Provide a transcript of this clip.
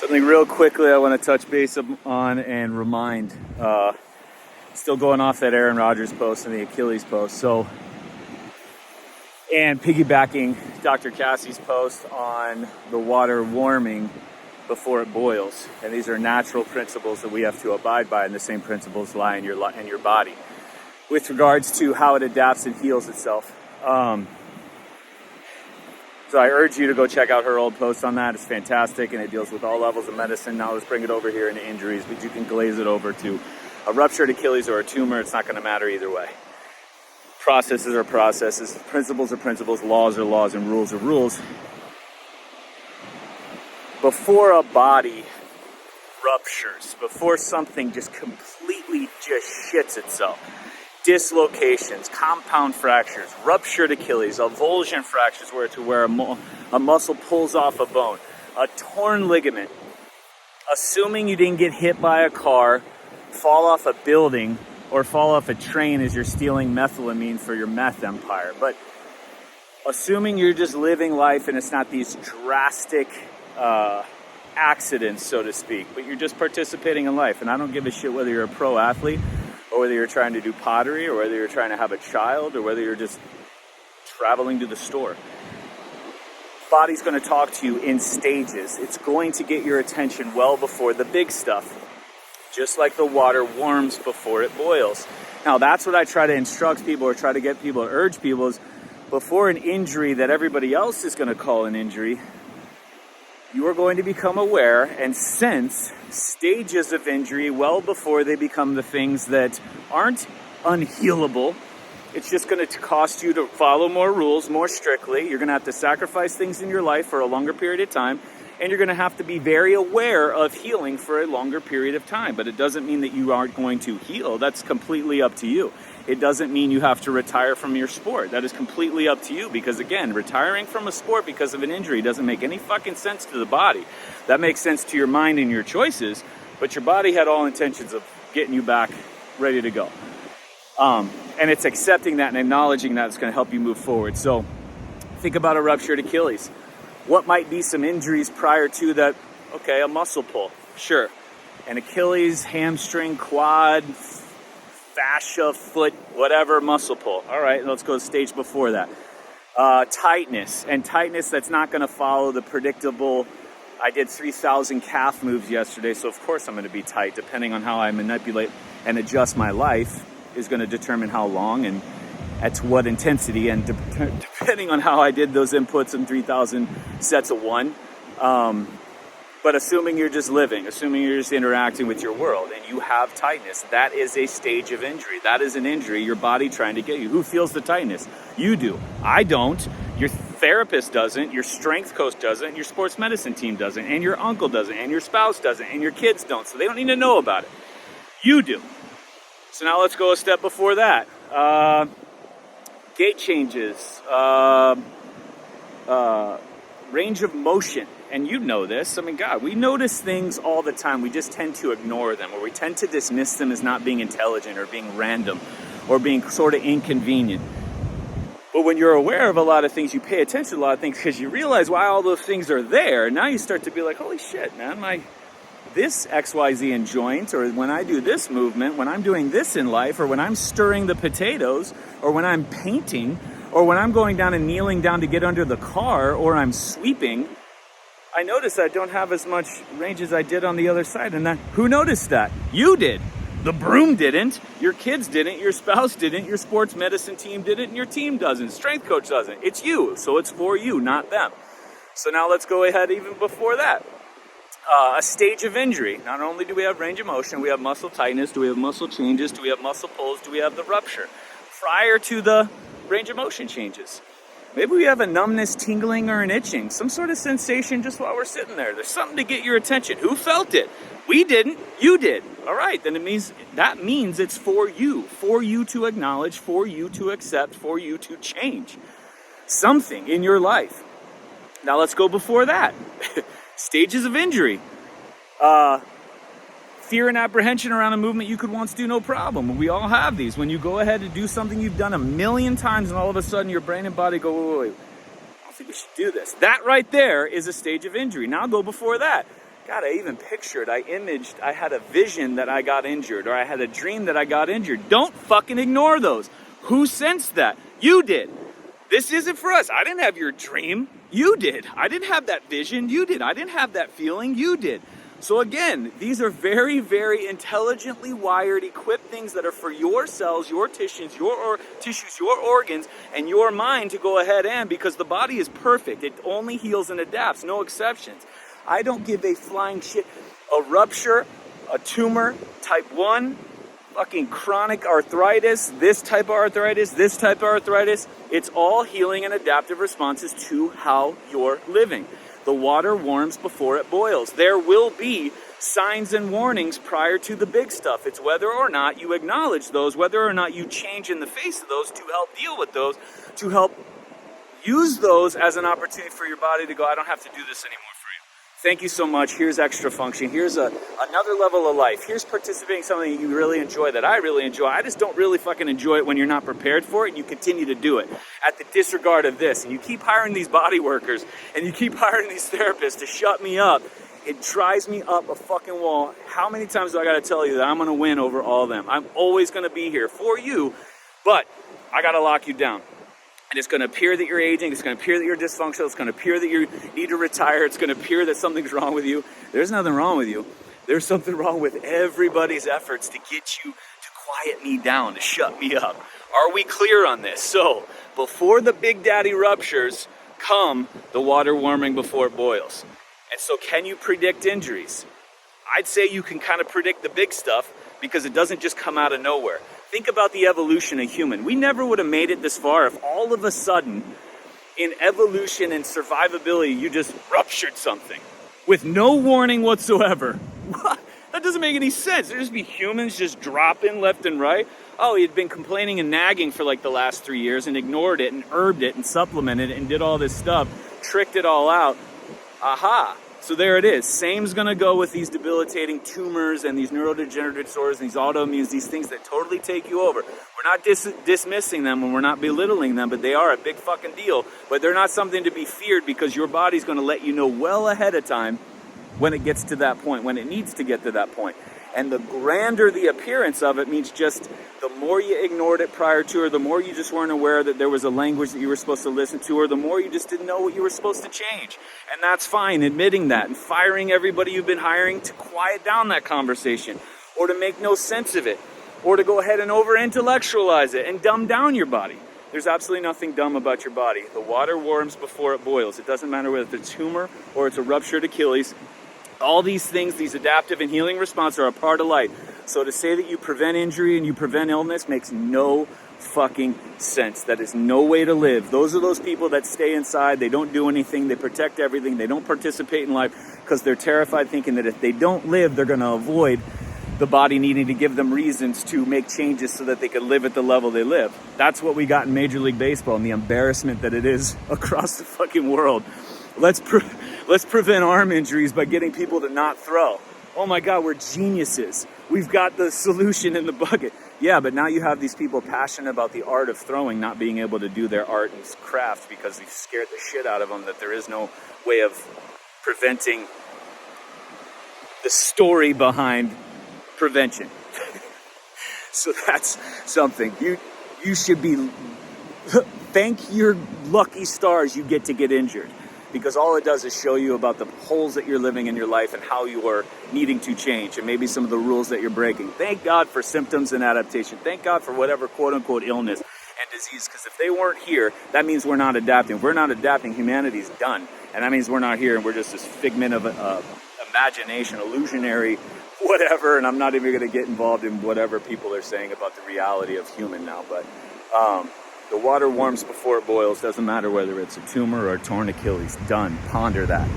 Something real quickly I want to touch base on and remind. Still going off that Aaron Rodgers post and the Achilles post. And piggybacking Dr. Cassie's post on the water warming before it boils. And these are natural principles that we have to abide by, and the same principles lie in your body with regards to how it adapts and heals itself. So I urge you to go check out her old post on that. It's fantastic, and it deals with all levels of medicine. Now let's bring it over here into injuries, but you can glaze it over to a ruptured Achilles or a tumor. It's not going to matter either way. Processes are processes, principles are principles, laws are laws, and rules are rules. Before a body ruptures, before something just completely just shits itself, dislocations, compound fractures, ruptured Achilles, avulsion fractures where a muscle pulls off a bone, a torn ligament, assuming you didn't get hit by a car, fall off a building, or fall off a train as you're stealing methylamine for your meth empire. But assuming you're just living life and it's not these drastic accidents, so to speak, but you're just participating in life. And I don't give a shit whether you're a pro athlete, or whether you're trying to do pottery, or whether you're trying to have a child, or whether you're just traveling to the store. Body's going to talk to you in stages. It's going to get your attention well before the big stuff, just like the water warms before it boils. Now, that's what I try to instruct people, or try to get people to urge people, is before an injury that everybody else is going to call an injury, you are going to become aware and sense stages of injury well before they become the things that aren't unhealable. It's just going to cost you to follow more rules more strictly. You're going to have to sacrifice things in your life for a longer period of time, and you're going to have to be very aware of healing for a longer period of time. But it doesn't mean that you aren't going to heal. That's completely up to you. It doesn't mean you have to retire from your sport. That is completely up to you, because again, retiring from a sport because of an injury doesn't make any fucking sense to the body. That makes sense to your mind and your choices, but your body had all intentions of getting you back ready to go. And it's accepting that and acknowledging that is going to help you move forward. So think about a ruptured Achilles. What might be some injuries prior to that? Okay, a muscle pull, sure. An Achilles, hamstring, quad, fascia, foot, whatever, muscle pull. All right, let's go to stage before that. Tightness, and tightness that's not going to follow the predictable, I did 3,000 calf moves yesterday, so of course I'm going to be tight. Depending on how I manipulate and adjust my life is going to determine how long and at what intensity, and depending on how I did those inputs in 3,000 sets of one. But assuming you're just living, assuming you're just interacting with your world and you have tightness, that is a stage of injury. That is an injury, your body trying to get you. Who feels the tightness? You do. I don't. Your therapist doesn't. Your strength coach doesn't. Your sports medicine team doesn't. And your uncle doesn't. And your spouse doesn't. And your kids don't. So they don't need to know about it. You do. So now let's go a step before that. Gait changes. Range of motion. And you know this. I mean, God, we notice things all the time. We just tend to ignore them, or we tend to dismiss them as not being intelligent or being random or being sort of inconvenient. But when you're aware of a lot of things, you pay attention to a lot of things because you realize why all those things are there. Now you start to be like, holy shit, man, this XYZ in joint, or when I do this movement, when I'm doing this in life, or when I'm stirring the potatoes, or when I'm painting, or when I'm going down and kneeling down to get under the car, or I'm sweeping, I notice I don't have as much range as I did on the other side. And who noticed that? You did. The broom didn't. Your kids didn't. Your spouse didn't. Your sports medicine team didn't. And your team doesn't. Strength coach doesn't. It's you. So it's for you, not them. So now let's go ahead even before that. A stage of injury. Not only do we have range of motion, we have muscle tightness. Do we have muscle changes? Do we have muscle pulls? Do we have the rupture? Prior to the range of motion changes. Maybe we have a numbness, tingling, or an itching. Some sort of sensation just while we're sitting there. There's something to get your attention. Who felt it? We didn't. You did. All right. Then that means it's for you to acknowledge, for you to accept, for you to change something in your life. Now let's go before that. Stages of injury. Fear and apprehension around a movement you could once do no problem. We all have these. When you go ahead and do something you've done 1,000,000 times and all of a sudden your brain and body go, wait, I don't think we should do this. That right there is a stage of injury. Now go before that. God, I even pictured, I had a vision that I got injured, or I had a dream that I got injured. Don't fucking ignore those. Who sensed that? You did. This isn't for us. I didn't have your dream. You did. I didn't have that vision. You did. I didn't have that feeling. You did. So again, these are very, very intelligently wired, equipped things that are for your cells, your tissues, your organs, and your mind to go ahead and, because the body is perfect. It only heals and adapts, no exceptions. I don't give a flying shit. A rupture, a tumor, type 1, fucking chronic arthritis, this type of arthritis, this type of arthritis. It's all healing and adaptive responses to how you're living. The water warms before it boils. There will be signs and warnings prior to the big stuff. It's whether or not you acknowledge those, whether or not you change in the face of those to help deal with those, to help use those as an opportunity for your body to go, I don't have to do this anymore for you. Thank you so much. Here's extra function. Here's another level of life. Here's participating in something that you really enjoy, that I really enjoy. I just don't really fucking enjoy it when you're not prepared for it and you continue to do it at the disregard of this. And you keep hiring these body workers and you keep hiring these therapists to shut me up. It drives me up a fucking wall. How many times do I got to tell you that I'm going to win over all of them? I'm always going to be here for you, but I got to lock you down. And it's going to appear that you're aging. It's going to appear that you're dysfunctional. It's going to appear that you need to retire. It's going to appear that something's wrong with you. There's nothing wrong with you. There's something wrong with everybody's efforts to get you to quiet me down, to shut me up. Are we clear on this? So, before the big daddy ruptures come the water warming before it boils. And so can you predict injuries? I'd say you can kind of predict the big stuff because it doesn't just come out of nowhere. Think about the evolution of human. We never would have made it this far if all of a sudden, in evolution and survivability, you just ruptured something with no warning whatsoever. That doesn't make any sense. There'd just be humans just dropping left and right. Oh, he had been complaining and nagging for like the last 3 years and ignored it and herbed it and supplemented it and did all this stuff, tricked it all out. Aha. So there it is. Same's going to go with these debilitating tumors and these neurodegenerative disorders and these autoimmunes, these things that totally take you over. We're not dismissing them and we're not belittling them, but they are a big fucking deal. But they're not something to be feared because your body's going to let you know well ahead of time when it gets to that point, when it needs to get to that point. And the grander the appearance of it means just the more you ignored it prior to, or the more you just weren't aware that there was a language that you were supposed to listen to, or the more you just didn't know what you were supposed to change. And that's fine, admitting that and firing everybody you've been hiring to quiet down that conversation, or to make no sense of it, or to go ahead and over-intellectualize it and dumb down your body. There's absolutely nothing dumb about your body. The water warms before it boils. It doesn't matter whether it's a tumor or it's a ruptured Achilles. All these things, these adaptive and healing responses are a part of life. So to say that you prevent injury and you prevent illness makes no fucking sense. That is no way to live. Those are those people that stay inside. They don't do anything. They protect everything. They don't participate in life because they're terrified, thinking that if they don't live, they're going to avoid the body needing to give them reasons to make changes so that they can live at the level they live. That's what we got in Major League Baseball and the embarrassment that it is across the fucking world. Let's prevent arm injuries by getting people to not throw. Oh my God, we're geniuses. We've got the solution in the bucket. Yeah, but now you have these people passionate about the art of throwing, not being able to do their art and craft because you've scared the shit out of them that there is no way of preventing the story behind prevention. So that's something. You should be, thank your lucky stars you get to get injured. Because all it does is show you about the holes that you're living in your life and how you are needing to change and maybe some of the rules that you're breaking. Thank God for symptoms and adaptation. Thank God for whatever quote-unquote illness and disease, because if they weren't here, that means we're not adapting. If we're not adapting, humanity's done. And that means we're not here and we're just this figment of imagination, illusionary, whatever. And I'm not even going to get involved in whatever people are saying about the reality of human now. But the water warms before it boils. Doesn't matter whether it's a tumor or a torn Achilles. Done. Ponder that.